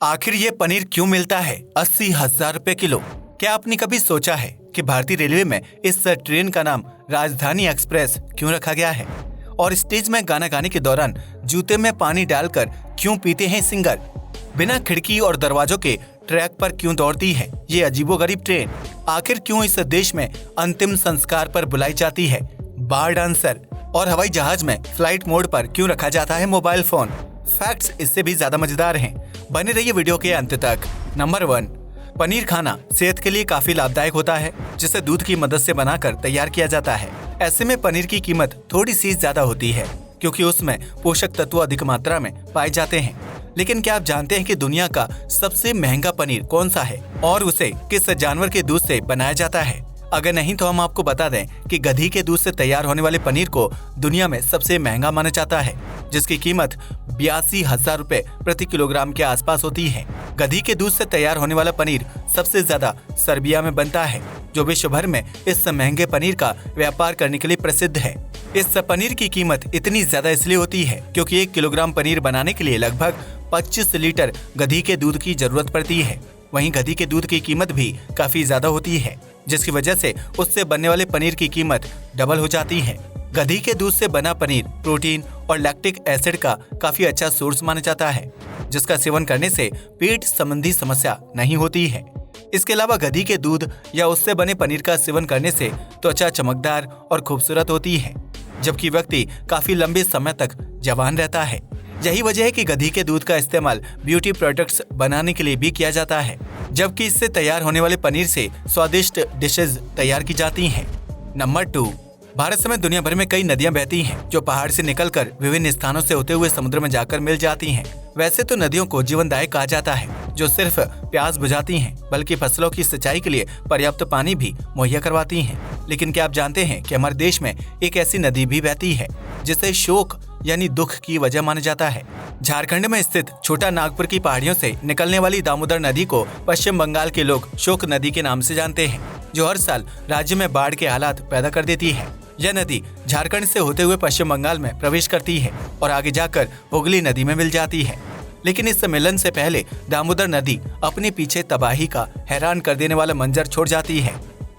आखिर ये पनीर क्यों मिलता है 80,000 रुपए किलो? क्या आपने कभी सोचा है कि भारतीय रेलवे में इस ट्रेन का नाम राजधानी एक्सप्रेस क्यों रखा गया है? और स्टेज में गाना गाने के दौरान जूते में पानी डालकर क्यों पीते हैं सिंगर? बिना खिड़की और दरवाजों के ट्रैक पर क्यों दौड़ती है ये अजीबोगरीब ट्रेन? आखिर क्यों इस देश में अंतिम संस्कार पर बुलाई जाती है बार डांसर? और हवाई जहाज में फ्लाइट मोड पर क्यों रखा जाता है मोबाइल फोन? फैक्ट्स इससे भी ज्यादा मजेदार हैं। बने रहिए वीडियो के अंत तक। नंबर 1, पनीर खाना सेहत के लिए काफी लाभदायक होता है, जिसे दूध की मदद से बनाकर तैयार किया जाता है। ऐसे में पनीर की कीमत थोड़ी सी ज्यादा होती है, क्योंकि उसमें पोषक तत्व अधिक मात्रा में पाए जाते हैं। लेकिन क्या आप जानते हैं कि दुनिया का सबसे महंगा पनीर कौन सा है और उसे किस जानवर के दूध से बनाया जाता है? अगर नहीं तो हम आपको बता दें कि गधी के दूध से तैयार होने वाले पनीर को दुनिया में सबसे महंगा माना जाता है, जिसकी कीमत 82,000 रुपए प्रति किलोग्राम के आसपास होती है। गधी के दूध से तैयार होने वाला पनीर सबसे ज्यादा सर्बिया में बनता है, जो विश्व भर में इस महंगे पनीर का व्यापार करने के लिए प्रसिद्ध है। इस पनीर की कीमत इतनी ज्यादा इसलिए होती है क्योंकि 1 किलोग्राम पनीर बनाने के लिए लगभग 25 लीटर गधी के दूध की जरूरत पड़ती है। वहीं गधी के दूध की कीमत भी काफी ज्यादा होती है, जिसकी वजह से उससे बनने वाले पनीर की कीमत डबल हो जाती है। गधी के दूध से बना पनीर प्रोटीन और लैक्टिक एसिड का काफी अच्छा सोर्स माना जाता है, जिसका सेवन करने से पेट संबंधी समस्या नहीं होती है। इसके अलावा गधी के दूध या उससे बने पनीर का सेवन करने से त्वचा चमकदार और खूबसूरत होती है, जबकि व्यक्ति काफी लंबे समय तक जवान रहता है। यही वजह है कि गधी के दूध का इस्तेमाल ब्यूटी प्रोडक्ट्स बनाने के लिए भी किया जाता है, जबकि इससे तैयार होने वाले पनीर से स्वादिष्ट डिशेज तैयार की जाती हैं। नंबर 2, भारत समेत दुनिया भर में कई नदियां बहती हैं, जो पहाड़ से निकलकर विभिन्न स्थानों से होते हुए समुद्र में जाकर मिल जाती हैं। वैसे तो नदियों को जीवनदायक कहा जाता है, जो सिर्फ प्यास बुझाती हैं, बल्कि फसलों की सिंचाई के लिए पर्याप्त पानी भी मुहैया करवाती हैं। लेकिन क्या आप जानते हैं कि हमारे देश में एक ऐसी नदी भी बहती है जिसे शोक यानी दुख की वजह माना जाता है? झारखंड में स्थित छोटा नागपुर की पहाड़ियों से निकलने वाली दामोदर नदी को पश्चिम बंगाल के लोग शोक नदी के नाम से जानते हैं, जो हर साल राज्य में बाढ़ के हालात पैदा कर देती है। यह नदी झारखंड से होते हुए पश्चिम बंगाल में प्रवेश करती है और आगे जाकर हुगली नदी में मिल जाती है। लेकिन इस सम्मेलन से पहले दामोदर नदी अपने पीछे तबाही का हैरान कर देने वाला मंजर छोड़ जाती है।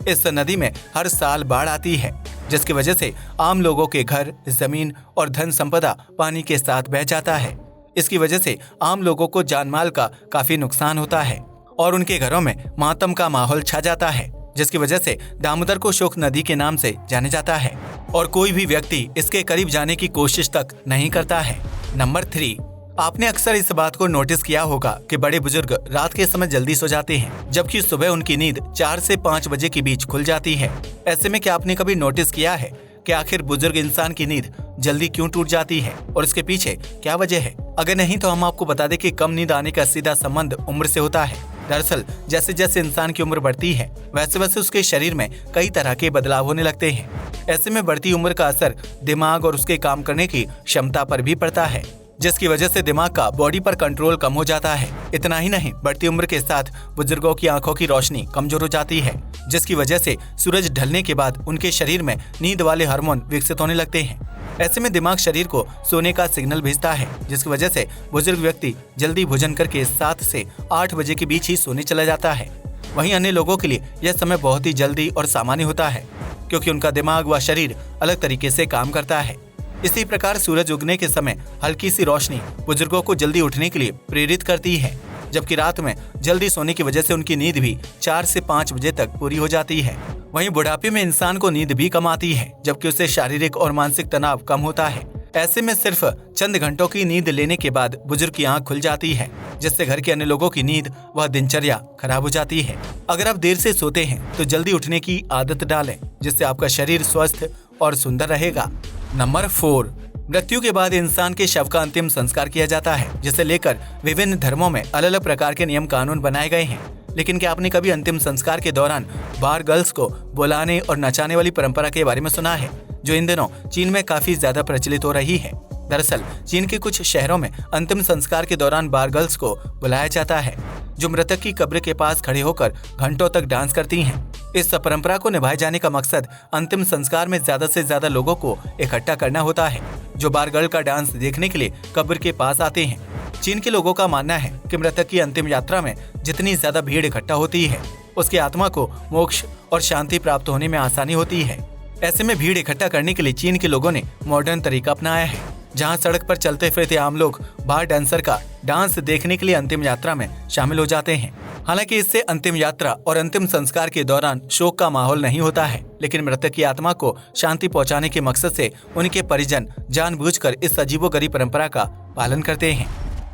इस नदी में हर साल बाढ़ आती है, जिसकी वजह से आम लोगों के घर, जमीन और धन संपदा पानी के साथ बह जाता है। इसकी वजह से आम लोगों को जानमाल का काफी नुकसान होता है और उनके घरों में मातम का माहौल छा जाता है, जिसकी वजह से दामोदर को शोक नदी के नाम से जाने जाता है और कोई भी व्यक्ति इसके करीब जाने की कोशिश तक नहीं करता है। नंबर 3, आपने अक्सर इस बात को नोटिस किया होगा कि बड़े बुजुर्ग रात के समय जल्दी सो जाते हैं, जबकि सुबह उनकी नींद 4 से 5 बजे के बीच खुल जाती है। ऐसे में क्या आपने कभी नोटिस किया है कि आखिर बुजुर्ग इंसान की नींद जल्दी क्यों टूट जाती है और इसके पीछे क्या वजह है? अगर नहीं तो हम आपको बता दें कि कम नींद आने का सीधा संबंध उम्र से होता है। दरअसल जैसे जैसे इंसान की उम्र बढ़ती है, वैसे वैसे उसके शरीर में कई तरह के बदलाव होने लगते हैं। ऐसे में बढ़ती उम्र का असर दिमाग और उसके काम करने की क्षमता पर भी पड़ता है, जिसकी वजह से दिमाग का बॉडी पर कंट्रोल कम हो जाता है। इतना ही नहीं, बढ़ती उम्र के साथ बुजुर्गों की आंखों की रोशनी कमजोर हो जाती है, जिसकी वजह से सूरज ढलने के बाद उनके शरीर में नींद वाले हार्मोन विकसित होने लगते हैं। ऐसे में दिमाग शरीर को सोने का सिग्नल भेजता है, जिसकी वजह से बुजुर्ग व्यक्ति जल्दी भोजन करके 7 से 8 बजे के बीच ही सोने चला जाता है। वहीं अन्य लोगों के लिए यह समय बहुत ही जल्दी और सामान्य होता है, क्योंकि उनका दिमाग व शरीर अलग तरीके से काम करता है। इसी प्रकार सूरज उगने के समय हल्की सी रोशनी बुजुर्गों को जल्दी उठने के लिए प्रेरित करती है, जबकि रात में जल्दी सोने की वजह से उनकी नींद भी 4 से 5 बजे तक पूरी हो जाती है। वहीं बुढ़ापे में इंसान को नींद भी कम आती है, जबकि उससे शारीरिक और मानसिक तनाव कम होता है। ऐसे में सिर्फ चंद घंटों की नींद लेने के बाद बुजुर्ग की आंख खुल जाती है, जिससे घर के अन्य लोगों की नींद व दिनचर्या खराब हो जाती है। अगर आप देर से सोते हैं तो जल्दी उठने की आदत डालें, जिससे आपका शरीर स्वस्थ और सुंदर रहेगा। नंबर 4, मृत्यु के बाद इंसान के शव का अंतिम संस्कार किया जाता है, जिसे लेकर विभिन्न धर्मों में अलग अलग प्रकार के नियम कानून बनाए गए हैं। लेकिन क्या आपने कभी अंतिम संस्कार के दौरान बार गर्ल्स को बुलाने और नचाने वाली परंपरा के बारे में सुना है, जो इन दिनों चीन में काफी ज्यादा प्रचलित हो रही है? दरअसल चीन के कुछ शहरों में अंतिम संस्कार के दौरान बार गर्ल्स को बुलाया जाता है, जो मृतक की कब्र के पास खड़े होकर घंटों तक डांस करती हैं। इस परंपरा को निभाए जाने का मकसद अंतिम संस्कार में ज्यादा से ज्यादा लोगों को इकट्ठा करना होता है, जो बार गर्ल का डांस देखने के लिए कब्र के पास आते हैं। चीन के लोगों का मानना है कि मृतक की अंतिम यात्रा में जितनी ज्यादा भीड़ इकट्ठा होती है, उसकी आत्मा को मोक्ष और शांति प्राप्त होने में आसानी होती है। ऐसे में भीड़ इकट्ठा करने के लिए चीन के लोगों ने मॉडर्न तरीका अपनाया है, जहां सड़क पर चलते फिरते आम लोग बार डांसर का डांस देखने के लिए अंतिम यात्रा में शामिल हो जाते हैं। हालांकि इससे अंतिम यात्रा और अंतिम संस्कार के दौरान शोक का माहौल नहीं होता है, लेकिन मृतक की आत्मा को शांति पहुंचाने के मकसद से उनके परिजन जानबूझकर इस अजीबोगरीब परंपरा का पालन करते हैं।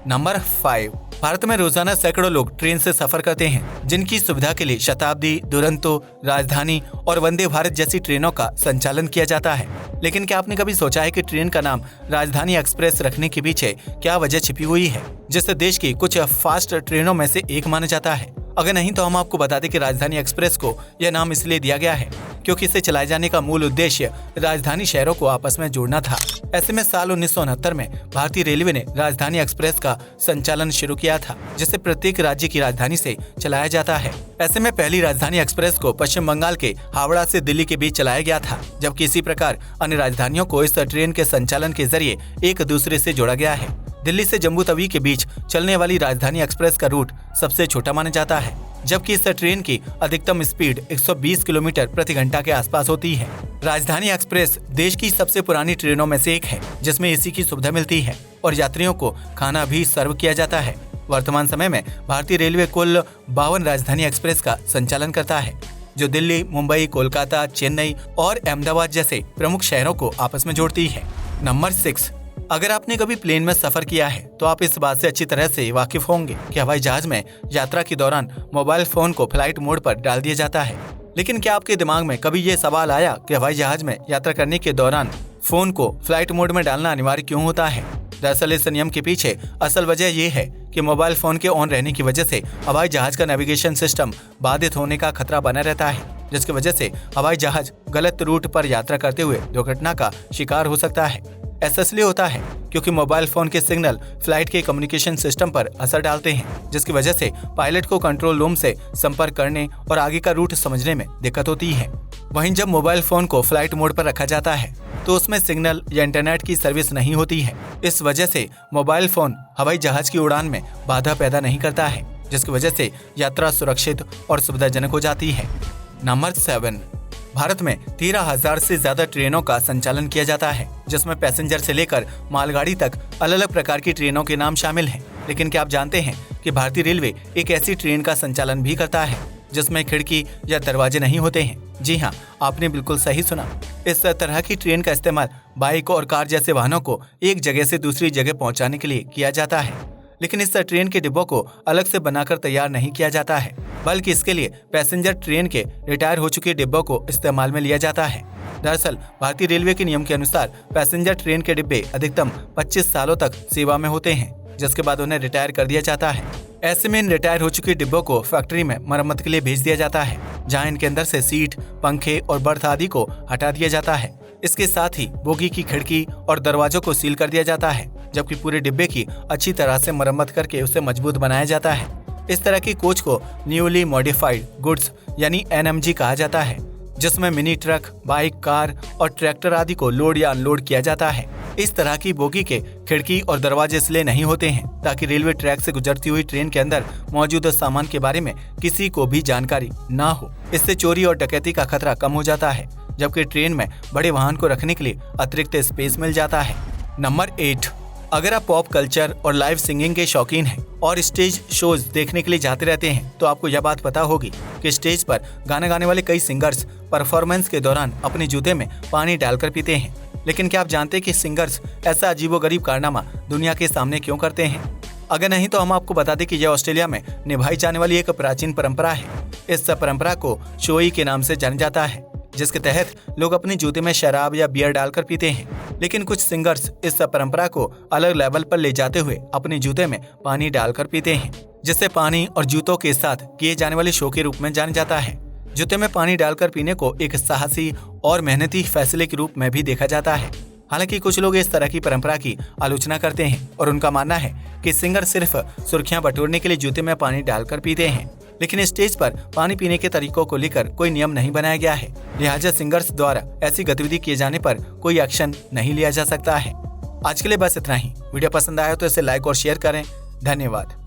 नंबर 5। भारत में रोजाना सैकड़ों लोग ट्रेन से सफर करते हैं, जिनकी सुविधा के लिए शताब्दी, दुरंतो, राजधानी और वंदे भारत जैसी ट्रेनों का संचालन किया जाता है। लेकिन क्या आपने कभी सोचा है कि ट्रेन का नाम राजधानी एक्सप्रेस रखने के पीछे क्या वजह छिपी हुई है, जिसे देश की कुछ फास्ट ट्रेनों में से एक माना जाता है? अगर नहीं तो हम आपको बता दें कि राजधानी एक्सप्रेस को यह नाम इसलिए दिया गया है क्योंकि इसे चलाए जाने का मूल उद्देश्य राजधानी शहरों को आपस में जोड़ना था। ऐसे में साल 1969 में भारतीय रेलवे ने राजधानी एक्सप्रेस का संचालन शुरू किया था, जिसे प्रत्येक राज्य की राजधानी से चलाया जाता है। ऐसे में पहली राजधानी एक्सप्रेस को पश्चिम बंगाल के हावड़ा से दिल्ली के बीच चलाया गया था, जबकि इसी प्रकार अन्य राजधानियों को इस ट्रेन के संचालन के जरिए एक दूसरे से जोड़ा गया है। दिल्ली से जम्मू तवी के बीच चलने वाली राजधानी एक्सप्रेस का रूट सबसे छोटा माना जाता है, जबकि इस ट्रेन की अधिकतम स्पीड 120 किलोमीटर प्रति घंटा के आसपास होती है। राजधानी एक्सप्रेस देश की सबसे पुरानी ट्रेनों में से एक है, जिसमें एसी की सुविधा मिलती है और यात्रियों को खाना भी सर्व किया जाता है। वर्तमान समय में भारतीय रेलवे कुल 52 राजधानी एक्सप्रेस का संचालन करता है, जो दिल्ली, मुंबई, कोलकाता, चेन्नई और अहमदाबाद जैसे प्रमुख शहरों को आपस में जोड़ती है। नंबर 6। अगर आपने कभी प्लेन में सफर किया है तो आप इस बात से अच्छी तरह से वाकिफ होंगे कि हवाई जहाज में यात्रा के दौरान मोबाइल फोन को फ्लाइट मोड पर डाल दिया जाता है। लेकिन क्या आपके दिमाग में कभी ये सवाल आया कि हवाई जहाज में यात्रा करने के दौरान फोन को फ्लाइट मोड में डालना अनिवार्य क्यों होता है? दरअसल इस नियम के पीछे असल वजह ये है कि मोबाइल फोन के ऑन रहने की वजह से हवाई जहाज का नेविगेशन सिस्टम बाधित होने का खतरा बना रहता है, जिसकी वजह से हवाई जहाज गलत रूट पर यात्रा करते हुए दुर्घटना का शिकार हो सकता है। ऐसा इसलिए होता है क्योंकि मोबाइल फोन के सिग्नल फ्लाइट के कम्युनिकेशन सिस्टम पर असर डालते हैं, जिसकी वजह से पायलट को कंट्रोल रूम से संपर्क करने और आगे का रूट समझने में दिक्कत होती है। वहीं जब मोबाइल फोन को फ्लाइट मोड पर रखा जाता है तो उसमें सिग्नल या इंटरनेट की सर्विस नहीं होती है। इस वजह से मोबाइल फोन हवाई जहाज की उड़ान में बाधा पैदा नहीं करता है, जिसकी वजह से यात्रा सुरक्षित और सुविधाजनक हो जाती है। नंबर 7। भारत में 13,000 से ज्यादा ट्रेनों का संचालन किया जाता है, जिसमें पैसेंजर से लेकर मालगाड़ी तक अलग अलग प्रकार की ट्रेनों के नाम शामिल हैं। लेकिन क्या आप जानते हैं कि भारतीय रेलवे एक ऐसी ट्रेन का संचालन भी करता है जिसमें खिड़की या दरवाजे नहीं होते हैं? जी हाँ, आपने बिल्कुल सही सुना। इस तरह की ट्रेन का इस्तेमाल बाइक और कार जैसे वाहनों को एक जगह से दूसरी जगह पहुंचाने के लिए किया जाता है। लेकिन इस ट्रेन के डिब्बों को अलग से बनाकर तैयार नहीं किया जाता है, बल्कि इसके लिए पैसेंजर ट्रेन के रिटायर हो चुके डिब्बों को इस्तेमाल में लिया जाता है। दरअसल भारतीय रेलवे के नियम के अनुसार पैसेंजर ट्रेन के डिब्बे अधिकतम 25 सालों तक सेवा में होते हैं, जिसके बाद उन्हें रिटायर कर दिया जाता है। ऐसे में इन रिटायर हो चुके डिब्बों को फैक्ट्री में मरम्मत के लिए भेज दिया जाता है, जहां इनके अंदर से सीट, पंखे और बर्थ आदि को हटा दिया जाता है। इसके साथ ही बोगी की खिड़की और दरवाजों को सील कर दिया जाता है, जबकि पूरे डिब्बे की अच्छी तरह से मरम्मत करके उसे मजबूत बनाया जाता है। इस तरह की कोच को न्यूली मॉडिफाइड गुड्स यानी NMG कहा जाता है, जिसमें मिनी ट्रक, बाइक, कार और ट्रैक्टर आदि को लोड या अनलोड किया जाता है। इस तरह की बोगी के खिड़की और दरवाजे इसलिए नहीं होते हैं ताकि रेलवे ट्रैक से गुजरती हुई ट्रेन के अंदर मौजूद सामान के बारे में किसी को भी जानकारी ना हो। इससे चोरी और डकैती का खतरा कम हो जाता है, जबकि ट्रेन में बड़े वाहन को रखने के लिए अतिरिक्त स्पेस मिल जाता है। नंबर 8। अगर आप पॉप कल्चर और लाइव सिंगिंग के शौकीन हैं और स्टेज शोज देखने के लिए जाते रहते हैं तो आपको यह बात पता होगी कि स्टेज पर गाना गाने वाले कई सिंगर्स परफॉर्मेंस के दौरान अपने जूते में पानी डालकर पीते हैं। लेकिन क्या आप जानते हैं कि सिंगर्स ऐसा अजीबोगरीब कारनामा दुनिया के सामने क्यों करते हैं? अगर नहीं तो हम आपको बता दें कि यह ऑस्ट्रेलिया में निभाई जाने वाली एक प्राचीन परंपरा है। इस परंपरा को शोई के नाम से जाना जाता है, जिसके तहत लोग अपने जूते में शराब या बियर डालकर पीते हैं। लेकिन कुछ सिंगर्स इस परंपरा को अलग लेवल पर ले जाते हुए अपने जूते में पानी डालकर पीते हैं, जिसे पानी और जूतों के साथ किए जाने वाले शो के रूप में जाना जाता है। जूते में पानी डालकर पीने को एक साहसी और मेहनती फैसले के रूप में भी देखा जाता है। हालांकि कुछ लोग इस तरह की परंपरा की आलोचना करते हैं और उनका मानना है कि सिंगर सिर्फ सुर्खियां बटोरने के लिए जूते में पानी डालकर पीते हैं। लेकिन स्टेज पर पानी पीने के तरीकों को लेकर कोई नियम नहीं बनाया गया है, लिहाजा सिंगर्स द्वारा ऐसी गतिविधि किए जाने पर कोई एक्शन नहीं लिया जा सकता है। आज के लिए बस इतना ही। वीडियो पसंद आया तो इसे लाइक और शेयर करें। धन्यवाद।